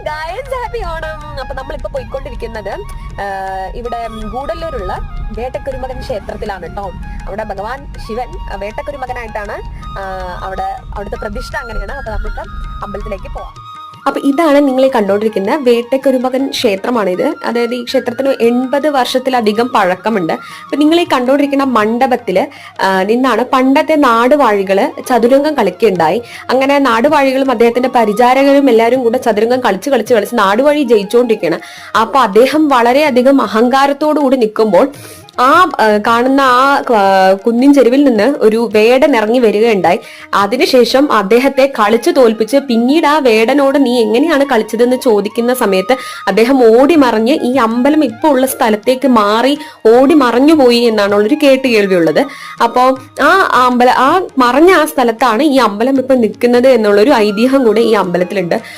Guys, happy Onam. അപ്പൊ നമ്മളിപ്പോ പോയിക്കൊണ്ടിരിക്കുന്നത് ഇവിടെ ഗൂഡല്ലൂരുള്ള വേട്ടക്കുരുമകൻ ക്ഷേത്രത്തിലാണ് കേട്ടോ. അവിടെ ഭഗവാൻ ശിവൻ വേട്ടക്കുരുമകനായിട്ടാണ് അവിടുത്തെ പ്രതിഷ്ഠ അങ്ങനെയാണ്. അപ്പൊ നമുക്ക് അമ്പലത്തിലേക്ക് പോവാം. അപ്പൊ ഇതാണ് നിങ്ങൾ ഈ കണ്ടുകൊണ്ടിരിക്കുന്ന വേട്ടക്കുരുമകൻ ക്ഷേത്രമാണിത്. അതായത് ഈ ക്ഷേത്രത്തിന് 80 വർഷത്തിലധികം പഴക്കമുണ്ട്. അപ്പൊ നിങ്ങൾ ഈ കണ്ടുകൊണ്ടിരിക്കുന്ന മണ്ഡപത്തില് നിന്നാണ് പണ്ടത്തെ നാടുവാഴികള് ചതുരംഗം കളിക്കുകയുണ്ടായി. അങ്ങനെ നാടുവാഴികളും അദ്ദേഹത്തിന്റെ പരിചാരകരും എല്ലാവരും കൂടെ ചതുരംഗം കളിച്ച് നാടുവാഴി ജയിച്ചുകൊണ്ടിരിക്കുകയാണ്. അപ്പൊ അദ്ദേഹം വളരെയധികം അഹങ്കാരത്തോടു കൂടി നിൽക്കുമ്പോൾ കാണുന്ന കുന്നിൻ ചെരുവിൽ നിന്ന് ഒരു വേടൻ ഇറങ്ങി വരികയുണ്ടായി. അതിനുശേഷം അദ്ദേഹത്തെ കളിച്ചു തോൽപ്പിച്ച് പിന്നീട് ആ വേടനോട് നീ എങ്ങനെയാണ് കളിച്ചതെന്ന് ചോദിക്കുന്ന സമയത്ത് അദ്ദേഹം ഓടി മറിഞ്ഞ് ഈ അമ്പലം ഇപ്പോൾ ഉള്ള സ്ഥലത്തേക്ക് മാറി ഓടി മറഞ്ഞു പോയി എന്നാണുള്ളൊരു കേട്ടുകേൾവിയുള്ളത്. അപ്പോൾ മറഞ്ഞ ആ സ്ഥലത്താണ് ഈ അമ്പലം ഇപ്പൊ നിൽക്കുന്നത് എന്നുള്ളൊരു ഐതിഹ്യം കൂടെ ഈ അമ്പലത്തിലുണ്ട്.